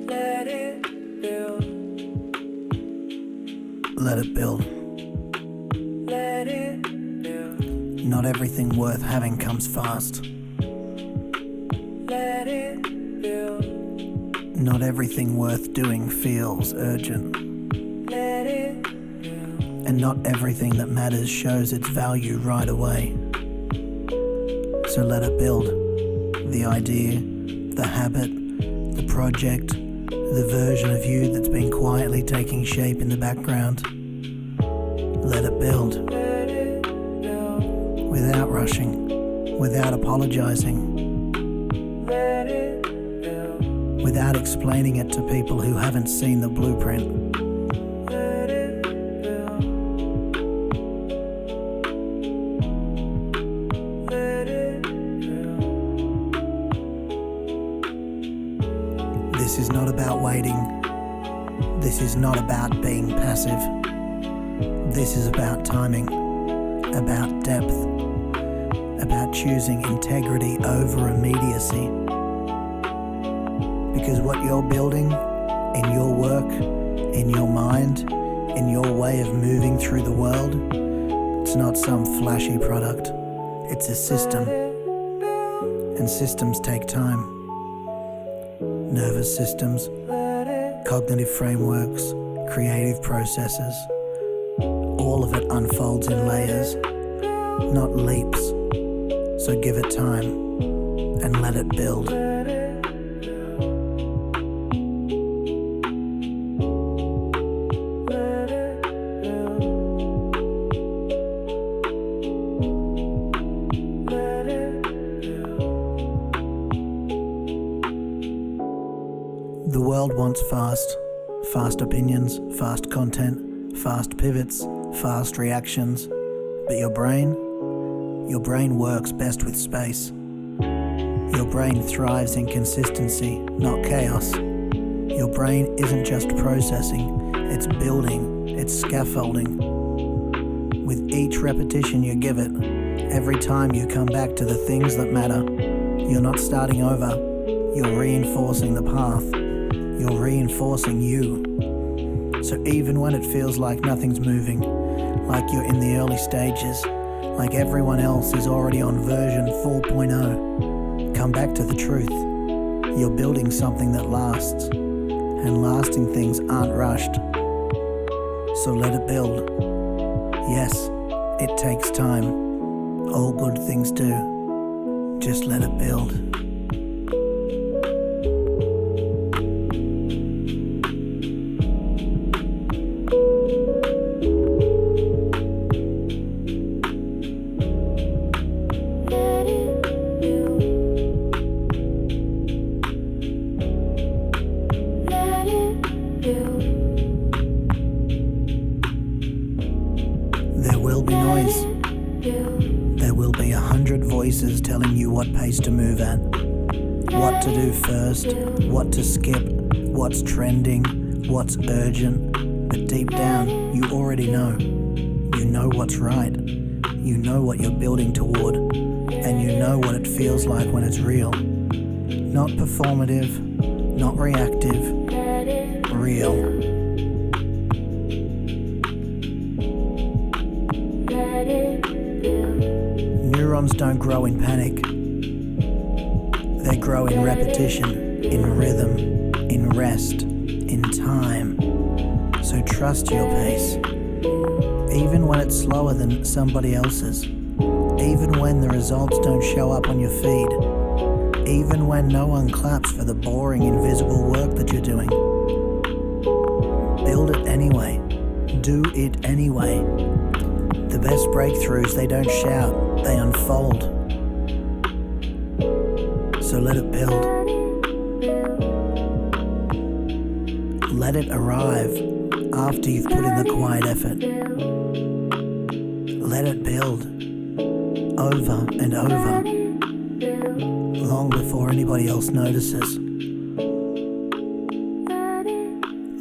Let it build. Let it build. Let it build. Not everything worth having comes fast. Let it build. Not everything worth doing feels urgent. Let it build. And not everything that matters shows its value right away. So let it build. The idea, the habit, the project, the version of you that's been quietly taking shape in the background. Let it build. Let it build. Without rushing, without apologizing, Let it build. without explaining it to people who haven't seen the blueprint. Let it build. Let it build. This is not about waiting. This is not about being passive. This is about timing, about depth, about choosing integrity over immediacy. Because what you're building in your work, in your mind, in your way of moving through the world, it's not some flashy product. It's a system. And systems take time. Nervous systems, cognitive frameworks, creative processes. All of it unfolds in layers, not leaps. So give it time and let it build. The world wants fast opinions, fast content, fast pivots, fast reactions. But your brain works best with space. Your brain thrives in consistency, not chaos. Your brain isn't just processing, it's building, it's scaffolding. With each repetition you give it, every time you come back to the things that matter, you're not starting over, you're reinforcing the path. You're reinforcing you. So even when it feels like nothing's moving, like you're in the early stages, like everyone else is already on version 4.0, come back to the truth. You're building something that lasts, and lasting things aren't rushed. So let it build. Yes, it takes time. All good things do. Just let it build. There will be noise. There will be 100 voices telling you what pace to move at, what to do first, what to skip, what's trending, what's urgent. But deep down, you already know. You know what's right. You know what you're building toward. And you know what it feels like when it's real. Not performative, not reactive, real. Neurons don't grow in panic. They grow in repetition, in rhythm, in rest, in time. So trust your pace. Even when it's slower than somebody else's. Even when the results don't show up on your feed. Even when no one claps for the boring, invisible work that you're doing. Build it anyway. Do it anyway. The best breakthroughs, they don't shout, they unfold. So let it build. Let it arrive after you've put in the quiet effort. Let it build over and over, long before anybody else notices.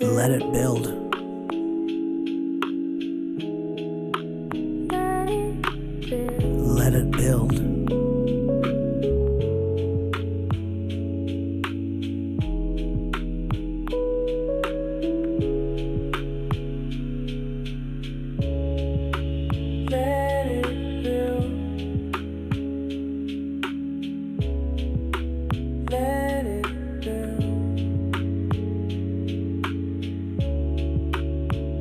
Let it build. Let it build. Let it build. Let it build.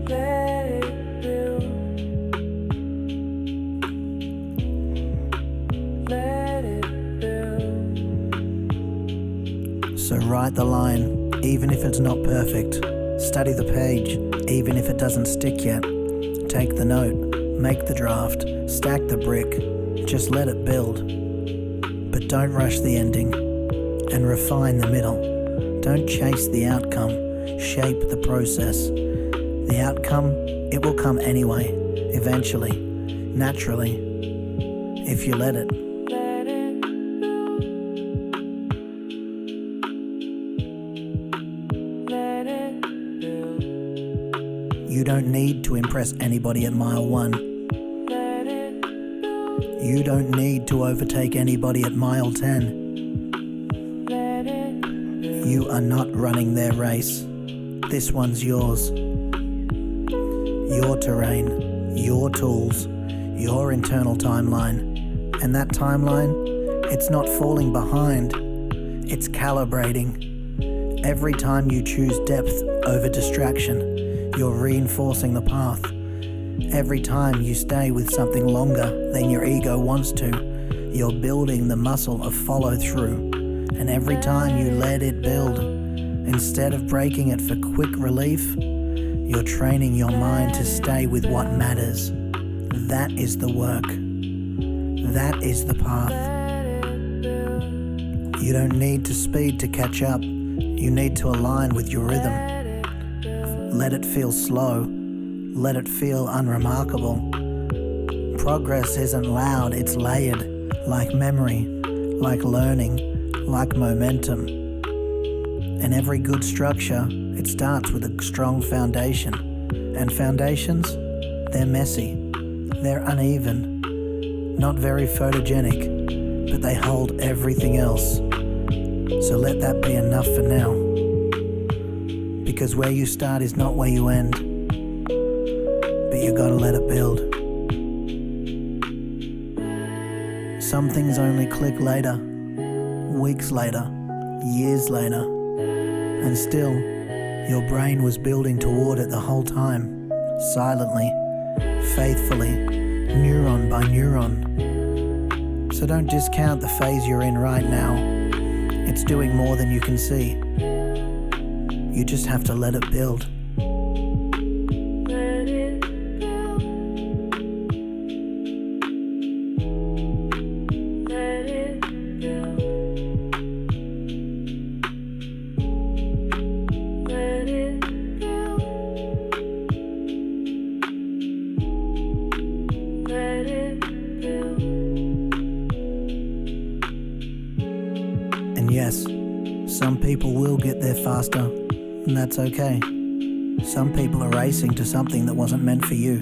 Let it build. Let it build. So write the line, even if it's not perfect. Study the page, even if it doesn't stick yet. Take the note, make the draft, stack the brick. Just let it build. But don't rush the ending, and refine the middle. Don't chase the outcome, shape the process. The outcome, it will come anyway, eventually, naturally, if you let it. Let it build. Let it build. You don't need to impress anybody at mile 1. Let it build. You don't need to overtake anybody at mile 10. Let it build. You are not running their race. This one's yours. Your terrain, your tools, your internal timeline. And that timeline, it's not falling behind, it's calibrating. Every time you choose depth over distraction, you're reinforcing the path. Every time you stay with something longer than your ego wants to, you're building the muscle of follow through. And every time you let it build, instead of breaking it for quick relief, you're training your mind to stay with what matters. That is the work. That is the path. You don't need to speed to catch up. You need to align with your rhythm. Let it feel slow. Let it feel unremarkable. Progress isn't loud, it's layered, like memory, like learning, like momentum. And every good structure, it starts with a strong foundation. And foundations, they're messy, they're uneven, not very photogenic, but they hold everything else. So let that be enough for now. Because where you start is not where you end, but you gotta let it build. Some things only click later, weeks later, years later, and still, your brain was building toward it the whole time, silently, faithfully, neuron by neuron. So don't discount the phase you're in right now. It's doing more than you can see. You just have to let it build. Let it build. Let it build. Let it build. Let it build. And yes, some people will get there faster, and that's okay. Some people are racing to something that wasn't meant for you.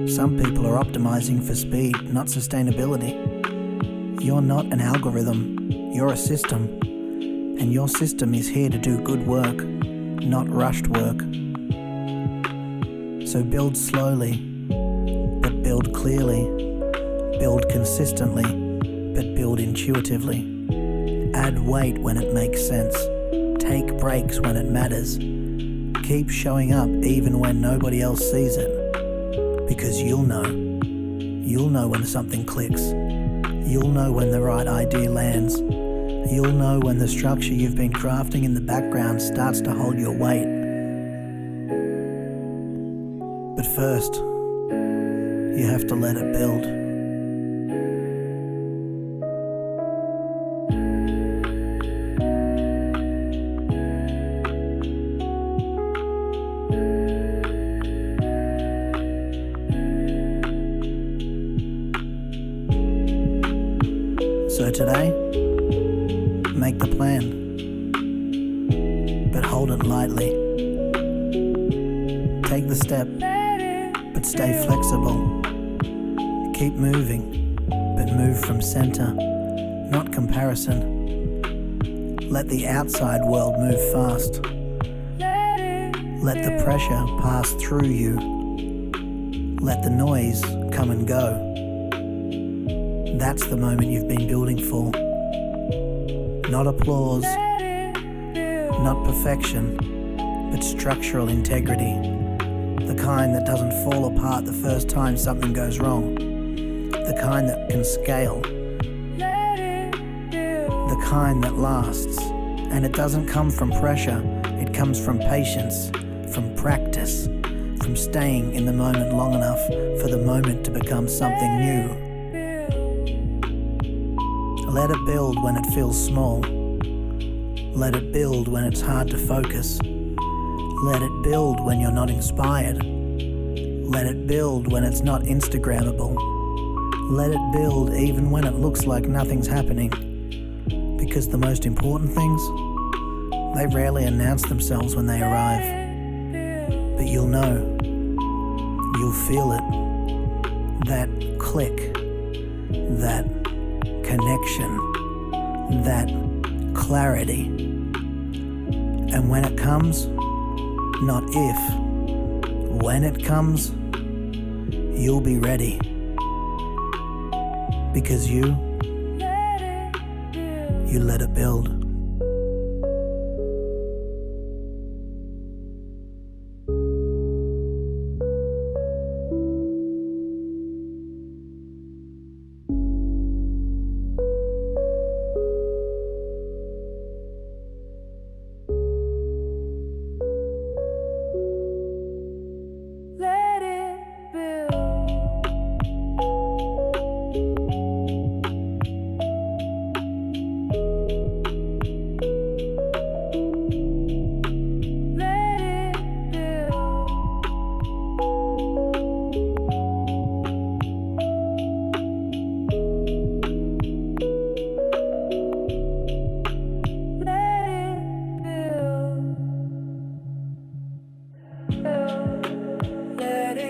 Some people are optimizing for speed, not sustainability. You're not an algorithm, you're a system. And your system is here to do good work, not rushed work. So build slowly, but build clearly. Build consistently, but build intuitively. Add weight when it makes sense. Take breaks when it matters. Keep showing up even when nobody else sees it. Because you'll know. You'll know when something clicks. You'll know when the right idea lands. You'll know when the structure you've been crafting in the background starts to hold your weight. But first, you have to let it build. So today, make the plan, but hold it lightly. Take the step, but stay flexible. Keep moving, but move from center, not comparison. Let the outside world move fast. Let the pressure pass through you. Let the noise come and go. That's the moment you've been building for. Not applause, not perfection, but structural integrity. The kind that doesn't fall apart the first time something goes wrong. The kind that can scale. The kind that lasts. And it doesn't come from pressure, it comes from patience, from practice, from staying in the moment long enough for the moment to become something new. Let it build when it feels small. Let it build when it's hard to focus. Let it build when you're not inspired. Let it build when it's not Instagrammable. Let it build even when it looks like nothing's happening. Because the most important things, they rarely announce themselves when they arrive. But you'll know, you'll feel it, that click, that connection, that clarity. And when it comes, not if, when it comes, you'll be ready. Because you let it build. Let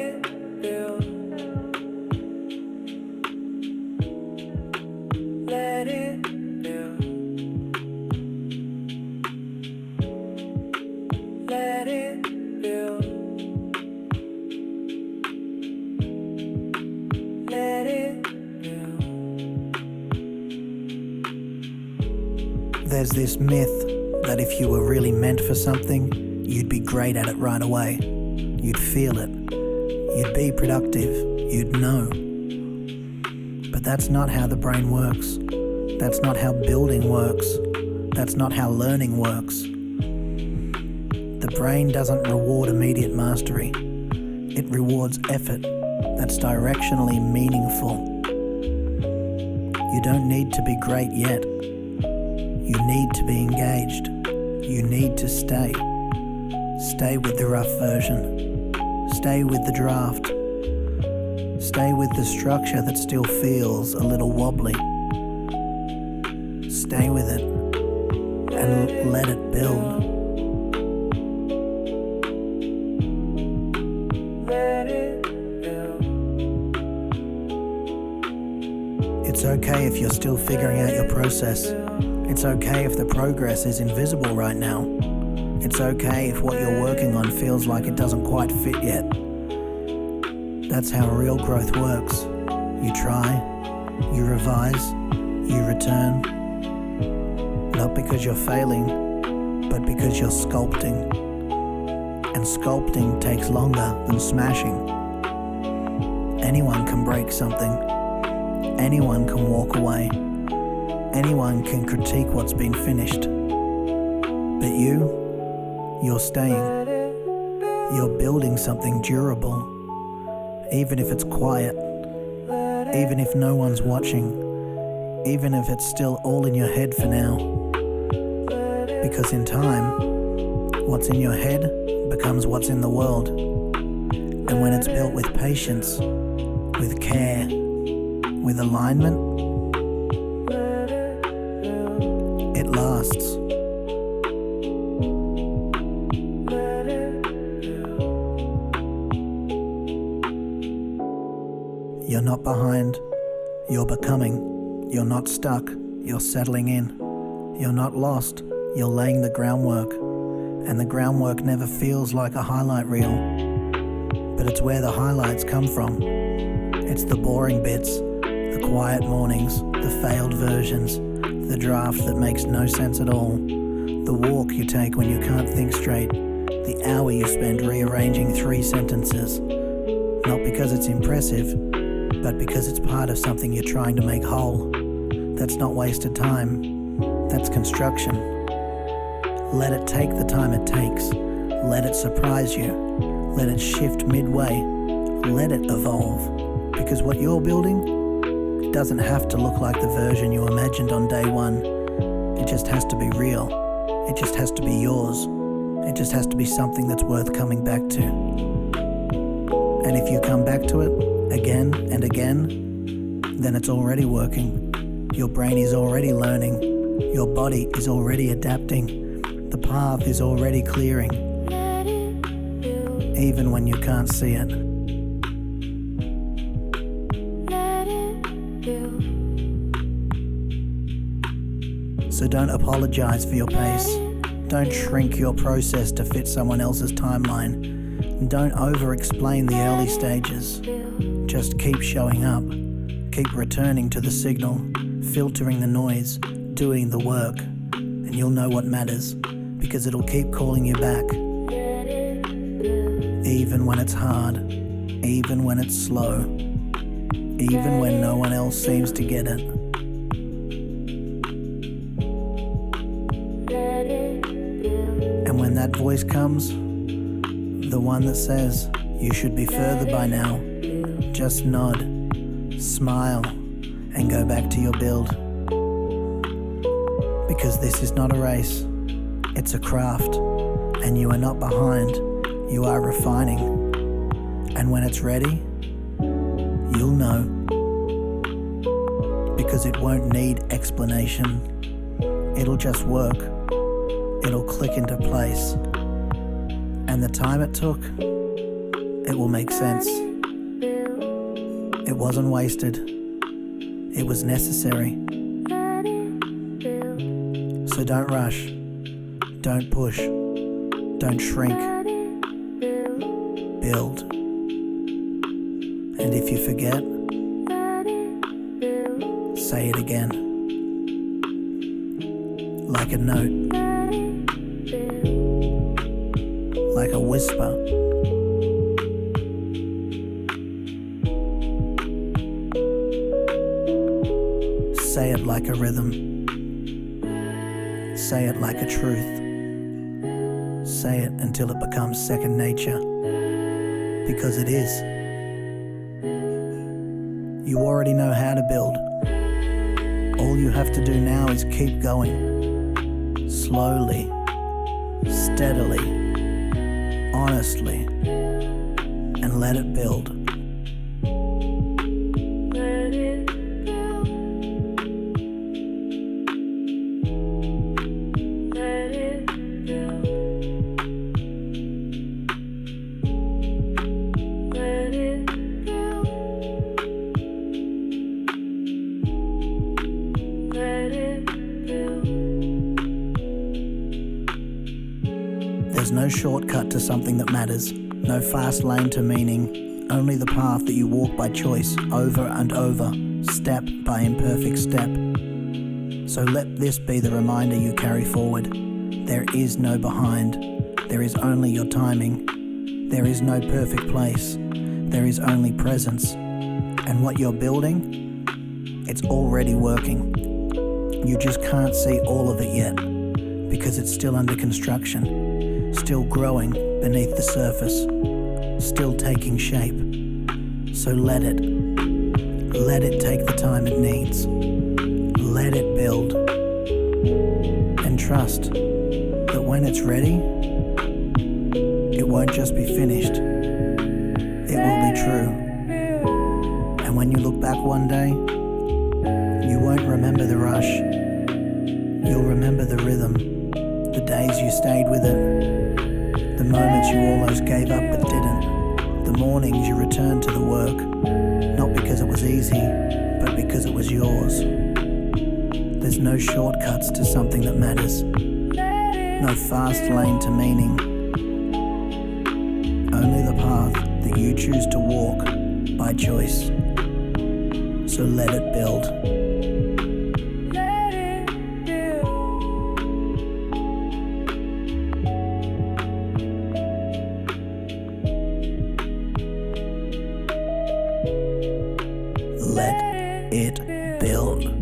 it build. Let it build. Let it build. Let it build. There's this myth that if you were really meant for something, you'd be great at it right away. You'd feel it. You'd be productive. You'd know. But that's not how the brain works. That's not how building works. That's not how learning works. The brain doesn't reward immediate mastery. It rewards effort that's directionally meaningful. You don't need to be great yet. You need to be engaged. You need to stay. Stay with the rough version. Stay with the draft. Stay with the structure that still feels a little wobbly. Stay with it and let it build. Let it build. It's okay if you're still figuring out your process. It's okay if the progress is invisible right now. It's okay if what you're working on feels like it doesn't quite fit yet. That's how real growth works. You try, you revise, you return. Not because you're failing, but because you're sculpting. And sculpting takes longer than smashing. Anyone can break something. Anyone can walk away. Anyone can critique what's been finished. But you're staying. You're building something durable. Even if it's quiet. Even if no one's watching. Even if it's still all in your head for now. Because in time, what's in your head becomes what's in the world. And when it's built with patience, with care, with alignment, it lasts. You're not behind. You're becoming. You're not stuck. You're settling in. You're not lost. You're laying the groundwork. And the groundwork never feels like a highlight reel. But it's where the highlights come from. It's the boring bits, the quiet mornings, the failed versions, the draft that makes no sense at all, the walk you take when you can't think straight, the hour you spend rearranging 3 sentences. Not because it's impressive, but because it's part of something you're trying to make whole. That's not wasted time. That's construction. Let it take the time it takes. Let it surprise you. Let it shift midway. Let it evolve. Because what you're building, it doesn't have to look like the version you imagined on day one. It just has to be real. It just has to be yours. It just has to be something that's worth coming back to. And if you come back to it again and again, then it's already working. Your brain is already learning. Your body is already adapting. The path is already clearing. Even when you can't see it. So don't apologize for your pace. Don't shrink your process to fit someone else's timeline. Don't over-explain the early stages. Just keep showing up. Keep returning to the signal, filtering the noise, doing the work, and you'll know what matters, because it'll keep calling you back. Even when it's hard, even when it's slow, even when no one else seems to get it. And when that voice comes, the one that says, you should be further by now, just nod, smile, and go back to your build. Because this is not a race, it's a craft, and you are not behind, you are refining. And when it's ready, you'll know. Because it won't need explanation. It'll just work. It'll click into place. And the time it took, it will make sense. It wasn't wasted. It was necessary. So don't rush. Don't push. Don't shrink. Build. And if you forget, say it again. Like a note. Like a whisper. Say it like a rhythm. Say it like a truth. Say it until it becomes second nature. Because it is. You already know how to build. All you have to do now is keep going. Slowly. Steadily. Honestly. And let it build. There's no shortcut to something that matters, no fast lane to meaning, only the path that you walk by choice, over and over, step by imperfect step. So let this be the reminder you carry forward. There is no behind, there is only your timing. There is no perfect place, there is only presence. And what you're building, it's already working. You just can't see all of it yet, because it's still under construction. Still growing beneath the surface, still taking shape. So let it take the time it needs. Let it build. And trust that when it's ready, it won't just be finished, it will be true. And when you look back one day, you won't remember the rush. You'll remember the rhythm, the days you stayed with it, the moments you almost gave up but didn't, the mornings you returned to the work, not because it was easy, but because because it was yours. There's no shortcuts to something that matters, no fast lane to meaning, only the path that you choose to walk by choice. So let it build. let it build. Let it build.